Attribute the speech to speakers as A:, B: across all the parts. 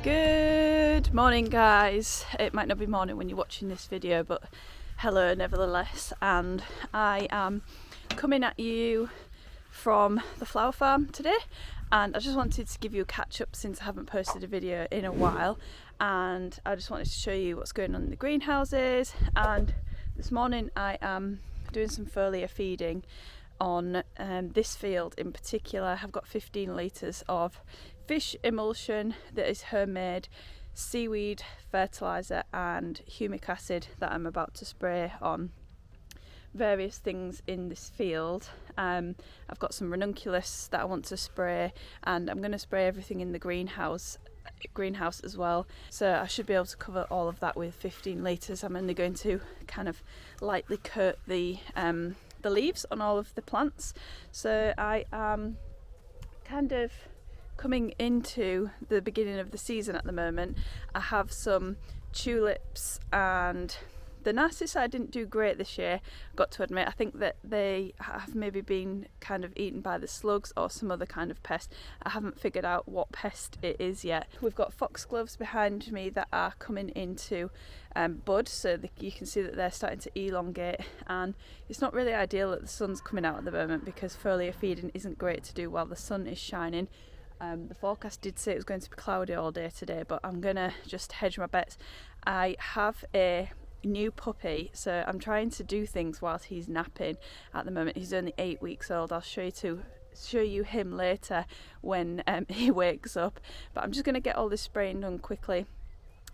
A: Good morning, guys. It might not be morning when you're watching this video, but hello nevertheless. And I am coming at you from the flower farm today, and I just wanted to give you a catch up since I haven't posted a video in a while, and I just wanted to show you what's going on in the greenhouses. And this morning I am doing some foliar feeding on this field in particular. I've got 15 litres of fish emulsion that is homemade, seaweed fertiliser and humic acid that I'm about to spray on various things in this field. I've got some ranunculus that I want to spray, and I'm going to spray everything in the greenhouse as well, so I should be able to cover all of that with 15 litres. I'm only going to kind of lightly coat the leaves on all of the plants. So I am kind of coming into the beginning of the season at the moment. I have some tulips, and the narcissi didn't do great this year, got to admit. I think that they have maybe been kind of eaten by the slugs or some other kind of pest. I haven't figured out what pest it is yet. We've got foxgloves behind me that are coming into bud, so you can see that they're starting to elongate, and it's not really ideal that the sun's coming out at the moment because foliar feeding isn't great to do while the sun is shining. The forecast did say it was going to be cloudy all day today, but I'm gonna just hedge my bets. I have a new puppy, so I'm trying to do things whilst he's napping at the moment. He's only 8 weeks old. I'll show you him later when he wakes up, but I'm just going to get all this spraying done quickly,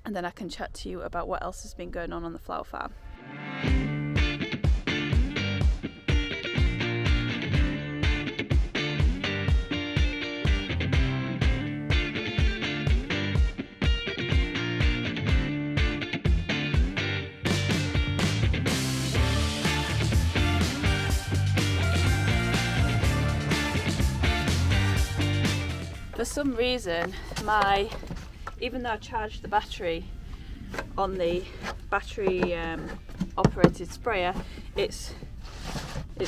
A: and then I can chat to you about what else has been going on the flower farm. For some reason, even though I charged the battery on the battery operated sprayer, it's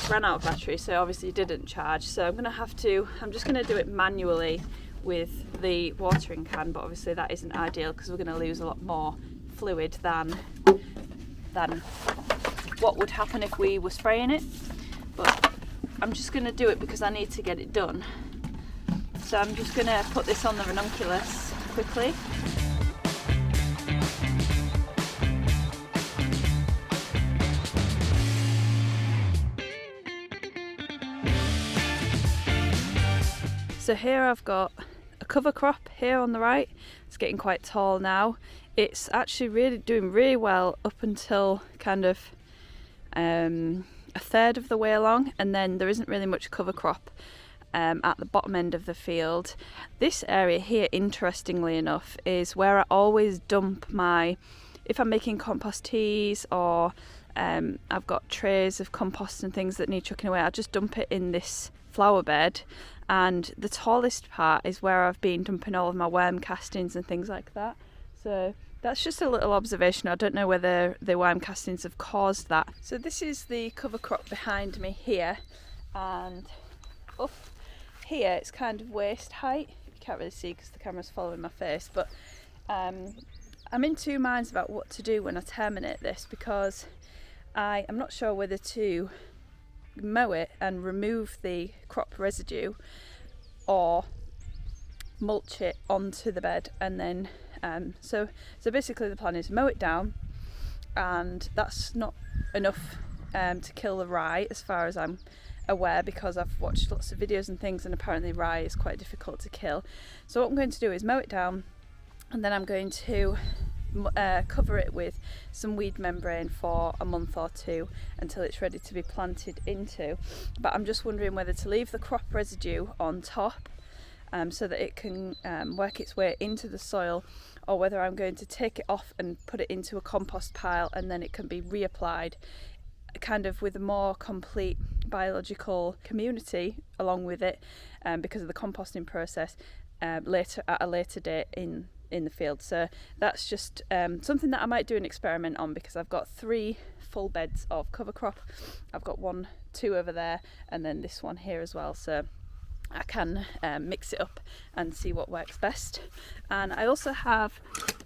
A: ran out of battery, so obviously it didn't charge. So I'm just gonna do it manually with the watering can, but obviously that isn't ideal because we're gonna lose a lot more fluid than what would happen if we were spraying it. But I'm just gonna do it because I need to get it done. So I'm just going to put this on the ranunculus quickly. So here I've got a cover crop here on the right. It's getting quite tall now. It's actually doing really well up until kind of a third of the way along, and then there isn't really much cover crop at the bottom end of the field. This area here, interestingly enough, is where I always dump if I'm making compost teas or I've got trays of compost and things that need chucking away, I just dump it in this flower bed. And the tallest part is where I've been dumping all of my worm castings and things like that. So that's just a little observation. I don't know whether the worm castings have caused that. So this is the cover crop behind me here, and up here it's kind of waist height. You can't really see because the camera's following my face, but I'm in two minds about what to do when I terminate this, because I am not sure whether to mow it and remove the crop residue or mulch it onto the bed, and then so basically the plan is mow it down, and that's not enough to kill the rye as far as I'm aware, because I've watched lots of videos and things, and apparently rye is quite difficult to kill. So what I'm going to do is mow it down, and then I'm going to cover it with some weed membrane for a month or two until it's ready to be planted into. But I'm just wondering whether to leave the crop residue on top so that it can work its way into the soil, or whether I'm going to take it off and put it into a compost pile, and then it can be reapplied kind of with a more complete biological community along with it, because of the composting process, at a later date in in the field. So that's just something that I might do an experiment on, because I've got 3 full beds of cover crop. I've got 2 over there, and then this one here as well. So I can mix it up and see what works best. And I also have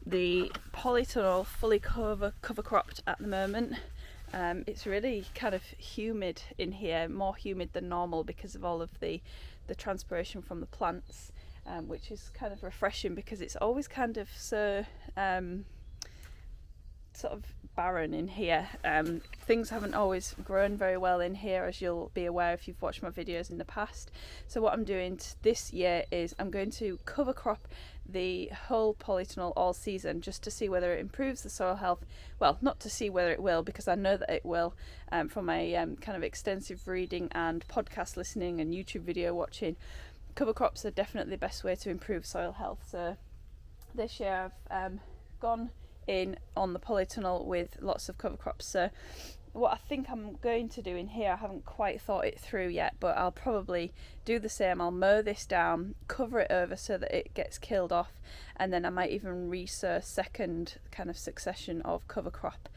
A: the polytunnel fully cover cropped at the moment. It's really kind of humid in here, more humid than normal because of all of the transpiration from the plants, which is kind of refreshing, because it's always kind of so sort of barren in here. Things haven't always grown very well in here, as you'll be aware if you've watched my videos in the past. So what I'm doing this year is I'm going to cover crop the whole polytunnel all season, just to see whether it improves the soil health. Well, not to see whether it will, because I know that it will, from my kind of extensive reading and podcast listening and YouTube video watching. Cover crops are definitely the best way to improve soil health. So this year I've gone in on the polytunnel with lots of cover crops. So what I think I'm going to do in here, I haven't quite thought it through yet, but I'll probably do the same. I'll mow this down, cover it over so that it gets killed off, and then I might even resow second kind of succession of cover crop,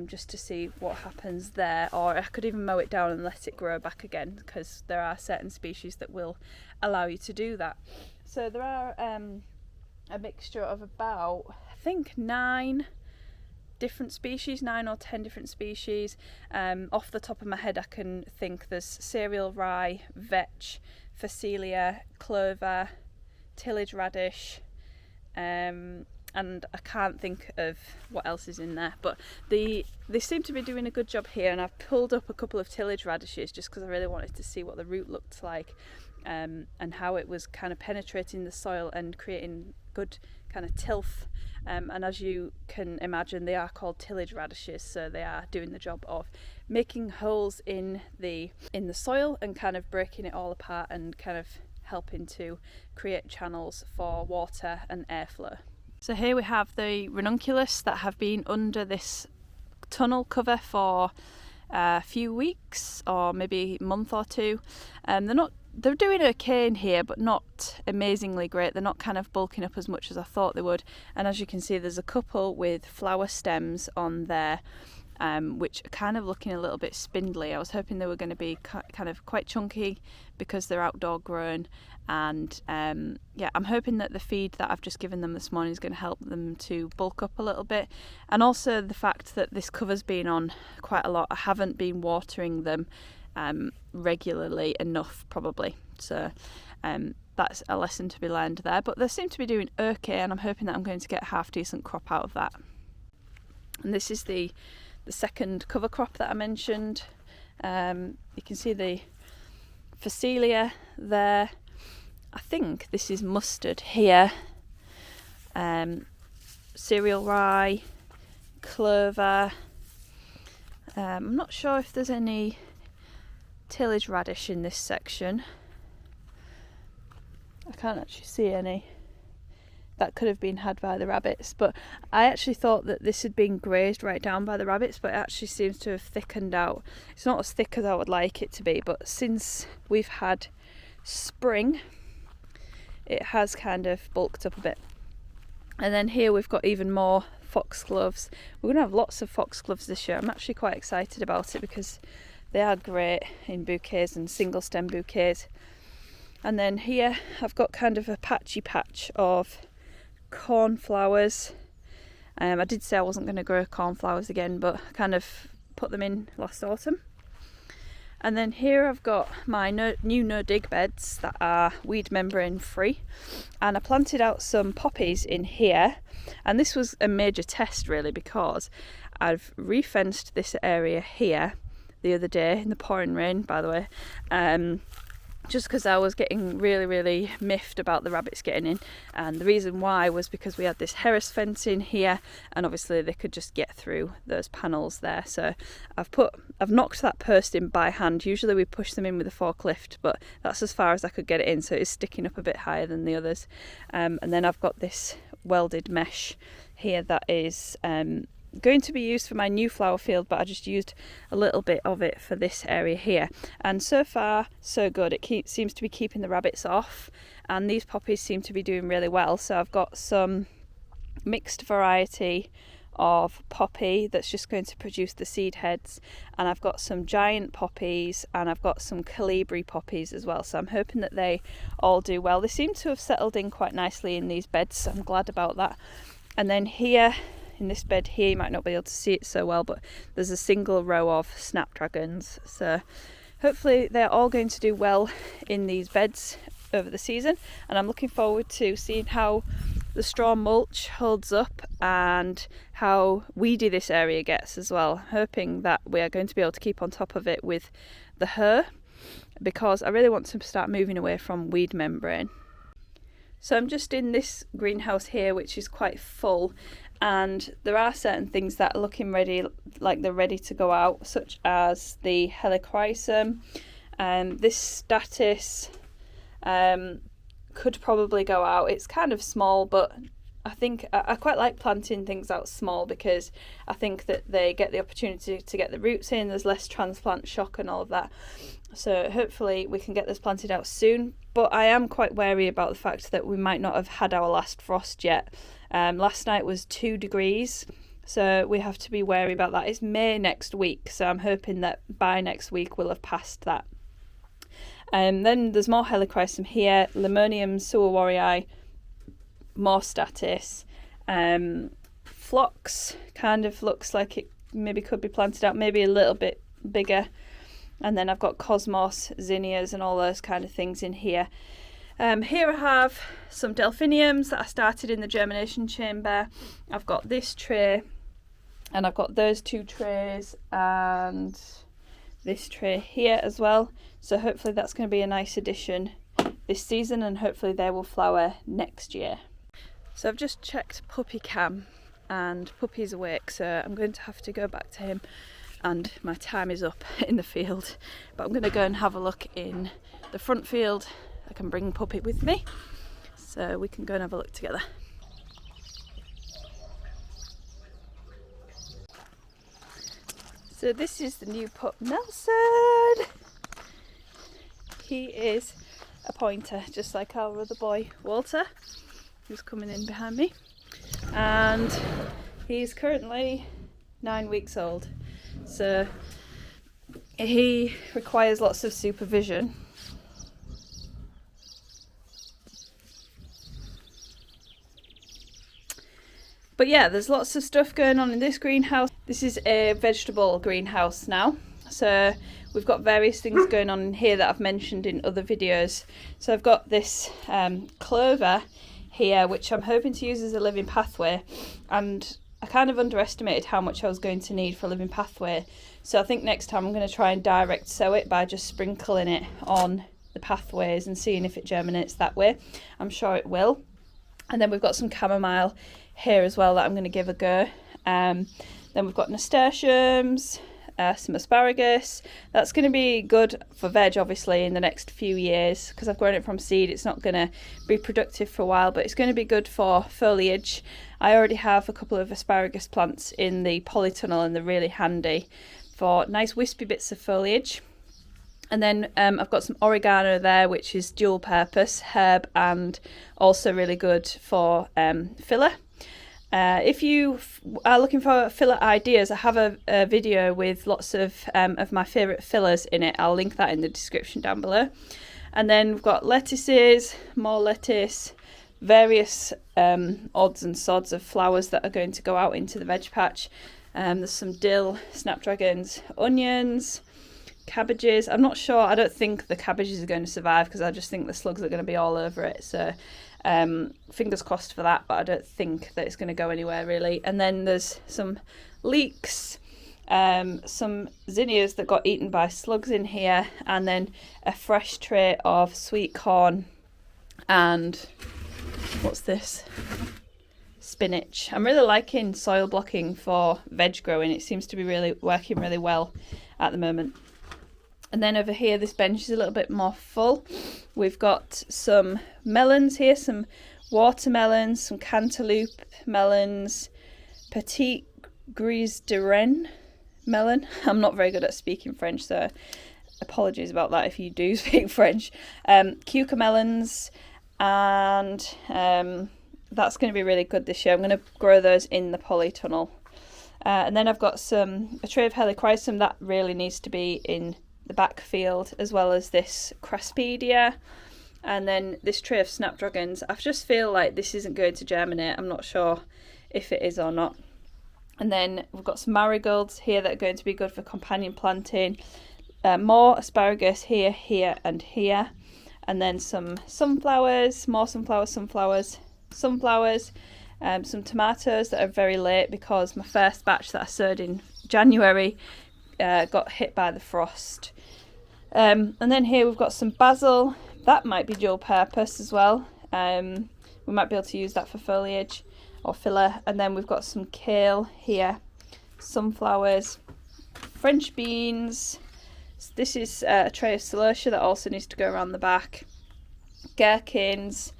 A: just to see what happens there. Or I could even mow it down and let it grow back again, because there are certain species that will allow you to do that. So there are a mixture of about, I think, 9 different species, 9 or 10 different species. Off the top of my head I can think there's cereal rye, vetch, phacelia, clover, tillage radish, and I can't think of what else is in there, but they seem to be doing a good job here. And I've pulled up a couple of tillage radishes just because I really wanted to see what the root looked like, and how it was kind of penetrating the soil and creating good kind of tilth. And as you can imagine, they are called tillage radishes, so they are doing the job of making holes in the soil and kind of breaking it all apart and kind of helping to create channels for water and airflow. So here we have the ranunculus that have been under this tunnel cover for a few weeks, or maybe a month or 2. They're doing okay in here, but not amazingly great. They're not kind of bulking up as much as I thought they would. And as you can see, there's a couple with flower stems on there, which are kind of looking a little bit spindly. I was hoping they were going to be kind of quite chunky because they're outdoor grown. And yeah, I'm hoping that the feed that I've just given them this morning is going to help them to bulk up a little bit. And also the fact that this cover's been on quite a lot. I haven't been watering them regularly enough, probably. So that's a lesson to be learned there. But they seem to be doing okay, and I'm hoping that I'm going to get a half decent crop out of that. And this is the second cover crop that I mentioned. You can see the phacelia there. I think this is mustard here. Cereal rye, clover. I'm not sure if there's any tillage radish in this section. I can't actually see any. That could have been had by the rabbits, but I actually thought that this had been grazed right down by the rabbits, but it actually seems to have thickened out. It's not as thick as I would like it to be, but since we've had spring, it has kind of bulked up a bit. And then here we've got even more foxgloves. We're going to have lots of foxgloves this year. I'm actually quite excited about it because they are great in bouquets and single stem bouquets. And then here I've got kind of a patchy patch of cornflowers. I did say I wasn't going to grow cornflowers again, but I kind of put them in last autumn. And then here I've got my new no-dig beds that are weed membrane free, and I planted out some poppies in here. And this was a major test really, because I've re-fenced this area here the other day in the pouring rain, by the way, just because I was getting really miffed about the rabbits getting in. And the reason why was because we had this Harris fence in here, and obviously they could just get through those panels there. So I've knocked that post in by hand. Usually we push them in with a forklift, but that's as far as I could get it in, so it's sticking up a bit higher than the others. And then I've got this welded mesh here that is going to be used for my new flower field, but I just used a little bit of it for this area here, and so far so good. It seems to be keeping the rabbits off, and these poppies seem to be doing really well. So I've got some mixed variety of poppy that's just going to produce the seed heads, and I've got some giant poppies and I've got some Colibri poppies as well, so I'm hoping that they all do well. They seem to have settled in quite nicely in these beds, so I'm glad about that. And then here in this bed here, you might not be able to see it so well, but there's a single row of snapdragons, so hopefully they're all going to do well in these beds over the season, and I'm looking forward to seeing how the straw mulch holds up and how weedy this area gets as well. Hoping that we are going to be able to keep on top of it with the hair, because I really want to start moving away from weed membrane. So I'm just in this greenhouse here, which is quite full, and there are certain things that are looking ready, like they're ready to go out, such as the Helichrysum. This Statice could probably go out. It's kind of small, but I think I quite like planting things out small, because I think that they get the opportunity to get the roots in, there's less transplant shock and all of that. So hopefully we can get this planted out soon, but I am quite wary about the fact that we might not have had our last frost yet. Last night was 2 degrees, so we have to be wary about that. It's May next week, so I'm hoping that by next week we'll have passed that. Then there's more Helichrysum here, Limonium suawarii, more Statice. Phlox kind of looks like it maybe could be planted out, maybe a little bit bigger. And then I've got Cosmos, Zinnias and all those kind of things in here. Here I have some Delphiniums that I started in the germination chamber. I've got this tray, and I've got those 2 trays, and this tray here as well. So hopefully that's going to be a nice addition this season, and hopefully they will flower next year. So I've just checked Puppy Cam, and Puppy's awake, so I'm going to have to go back to him, and my time is up in the field. But I'm going to go and have a look in the front field. I can bring Puppy with me, so we can go and have a look together. So this is the new pup, Nelson. He is a pointer, just like our other boy, Walter, who's coming in behind me. And he's currently 9 weeks old. So he requires lots of supervision. But yeah, there's lots of stuff going on in this greenhouse. This is a vegetable greenhouse now. So we've got various things going on in here that I've mentioned in other videos. So I've got this clover here, which I'm hoping to use as a living pathway. And I kind of underestimated how much I was going to need for a living pathway. So I think next time I'm going to try and direct sow it by just sprinkling it on the pathways and seeing if it germinates that way. I'm sure it will. And then we've got some chamomile here as well that I'm going to give a go. Then we've got nasturtiums, some asparagus. That's going to be good for veg, obviously, in the next few years, because I've grown it from seed. It's not going to be productive for a while, but it's going to be good for foliage. I already have a couple of asparagus plants in the polytunnel, and they're really handy for nice wispy bits of foliage. And then I've got some oregano there, which is dual purpose herb and also really good for filler. If you are looking for filler ideas, I have a video with lots of my favourite fillers in it. I'll link that in the description down below. And then we've got lettuces, more lettuce, various odds and sods of flowers that are going to go out into the veg patch. There's some dill, snapdragons, onions, cabbages. I'm not sure. I don't think the cabbages are going to survive, because I just think the slugs are going to be all over it. So fingers crossed for that, but I don't think that it's going to go anywhere really. And then there's some leeks, some zinnias that got eaten by slugs in here, and then a fresh tray of sweet corn and what's this? Spinach. I'm really liking soil blocking for veg growing. It seems to be really working really well at the moment. And then over here, this bench is a little bit more full. We've got some melons here, some watermelons, some cantaloupe melons, Petit Grise de Rennes melon. I'm not very good at speaking French, so apologies about that if you do speak French. Cucumber melons and that's going to be really good this year. I'm going to grow those in the polytunnel. And then I've got a tray of Helichrysum that really needs to be in the back field, as well as this Craspedia, and then this tray of Snapdragons. I just feel like this isn't going to germinate. I'm not sure if it is or not. And then we've got some marigolds here that are going to be good for companion planting. More asparagus here, here and here. And then some sunflowers, more sunflowers, some tomatoes that are very late because my first batch that I sowed in January got hit by the frost. And then here we've got some basil. That might be dual purpose as well. We might be able to use that for foliage or filler. And then we've got some kale here, sunflowers, French beans. This is a tray of celosia that also needs to go around the back, gherkins,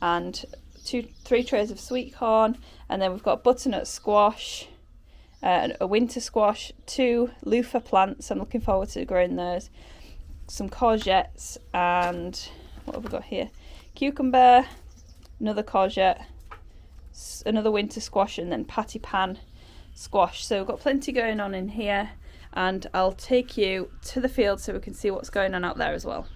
A: and 3 trays of sweet corn. And then we've got butternut squash, a winter squash, 2 loofah plants. I'm looking forward to growing those. Some courgettes, and what have we got here? Cucumber, another courgette, another winter squash, and then patty pan squash. So we've got plenty going on in here, and I'll take you to the field so we can see what's going on out there as well.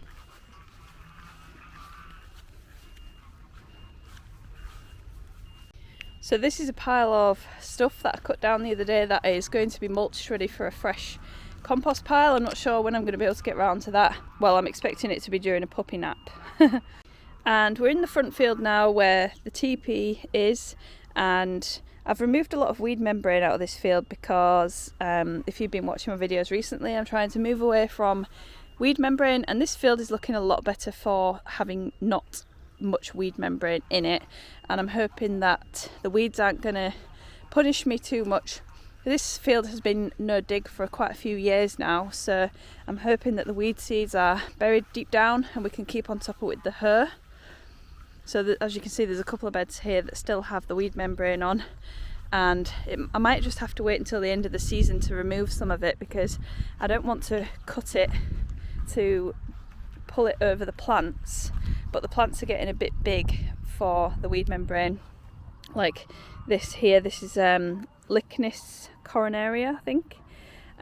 A: So this is a pile of stuff that I cut down the other day that is going to be mulched ready for a fresh compost pile. I'm not sure when I'm going to be able to get round to that. Well, I'm expecting it to be during a puppy nap. And we're in the front field now where the teepee is, and I've removed a lot of weed membrane out of this field because if you've been watching my videos recently, I'm trying to move away from weed membrane, and this field is looking a lot better for having not much weed membrane in it, and I'm hoping that the weeds aren't going to punish me too much. This field has been no dig for quite a few years now, so I'm hoping that the weed seeds are buried deep down and we can keep on top of it with the hoe. So as you can see, there's a couple of beds here that still have the weed membrane on, and I might just have to wait until the end of the season to remove some of it because I don't want to cut it to pull it over the plants, but the plants are getting a bit big for the weed membrane. Like this here, this is Lychnis coronaria, I think,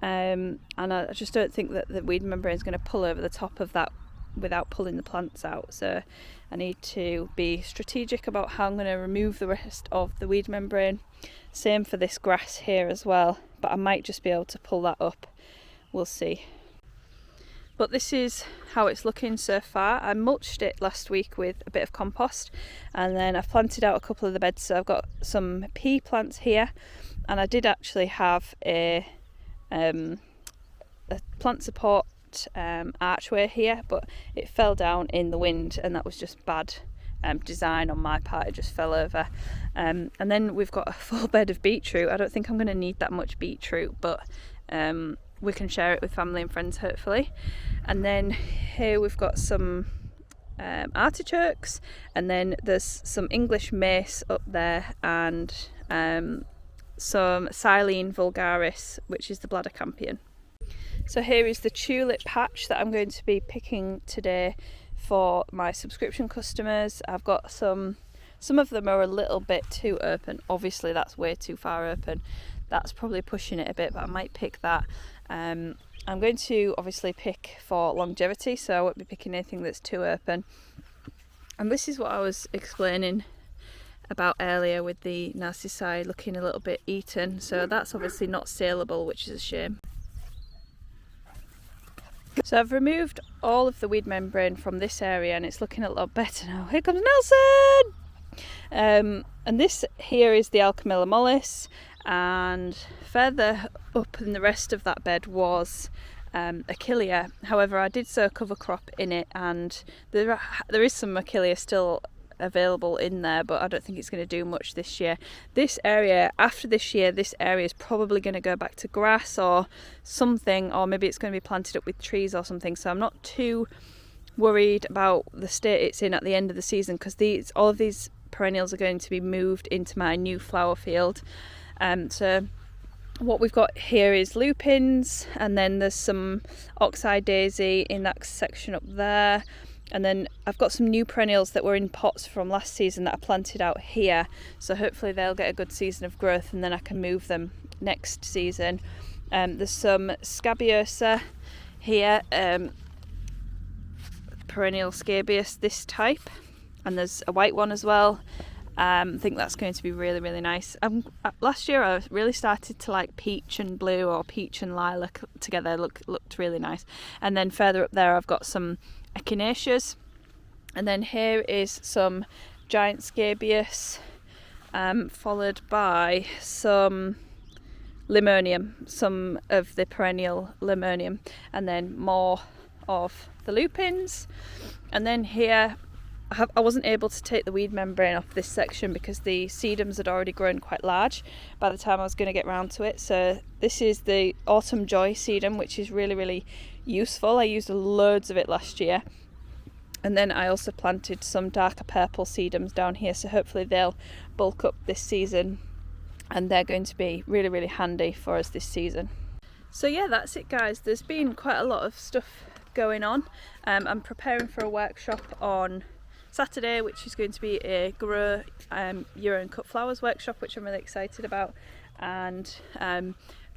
A: and I just don't think that the weed membrane is going to pull over the top of that without pulling the plants out. So I need to be strategic about how I'm going to remove the rest of the weed membrane. Same for this grass here as well, but I might just be able to pull that up. We'll see. But this is how it's looking so far. I mulched it last week with a bit of compost, and then I've planted out a couple of the beds. So I've got some pea plants here, and I did actually have a plant support archway here, but it fell down in the wind, and that was just bad design on my part. It just fell over. And then we've got a full bed of beetroot. I don't think I'm going to need that much beetroot, but we can share it with family and friends hopefully. And then here we've got some artichokes, and then there's some English mace up there, and some Silene vulgaris, which is the bladder campion. So here is the tulip patch that I'm going to be picking today for my subscription customers. I've got some of them are a little bit too open. Obviously that's way too far open. That's probably pushing it a bit, but I might pick that. I'm going to obviously pick for longevity, so I won't be picking anything that's too open. And this is what I was explaining about earlier with the narcissi looking a little bit eaten. So that's obviously not saleable, which is a shame. So I've removed all of the weed membrane from this area, and it's looking a lot better now. Here comes Nelson! And this here is the Alchemilla mollis, and further up in the rest of that bed was Achillea. However, I did sow cover crop in it, and there is some Achillea still available in there, but I don't think it's going to do much this year. This area, after this year, this area is probably going to go back to grass or something, or maybe it's going to be planted up with trees or something. So I'm not too worried about the state it's in at the end of the season, because all of these perennials are going to be moved into my new flower field. So what we've got here is lupins, and then there's some oxeye daisy in that section up there. And then I've got some new perennials that were in pots from last season that I planted out here, so hopefully they'll get a good season of growth and then I can move them next season. There's some Scabiosa here, perennial scabious, this type, and there's a white one as well. I think that's going to be really, really nice. Last year I really started to like peach and blue or peach and lilac together, looked really nice. And then further up there I've got some echinaceas, and then here is some giant scabious, followed by some limonium, some of the perennial limonium, and then more of the lupins. And then here I wasn't able to take the weed membrane off this section because the sedums had already grown quite large by the time I was going to get round to it. So this is the Autumn Joy sedum, which is really, really useful. I used loads of it last year. And then I also planted some darker purple sedums down here, so hopefully they'll bulk up this season and they're going to be really, really handy for us this season. So yeah, that's it guys. There's been quite a lot of stuff going on. I'm preparing for a workshop on Saturday, which is going to be a grow your own cut flowers workshop, which I'm really excited about, and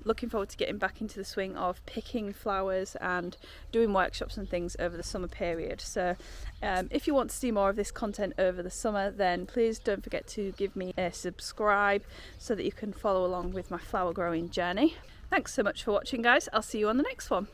A: looking forward to getting back into the swing of picking flowers and doing workshops and things over the summer period. So if you want to see more of this content over the summer, then please don't forget to give me a subscribe so that you can follow along with my flower growing journey. Thanks so much for watching guys. I'll see you on the next one.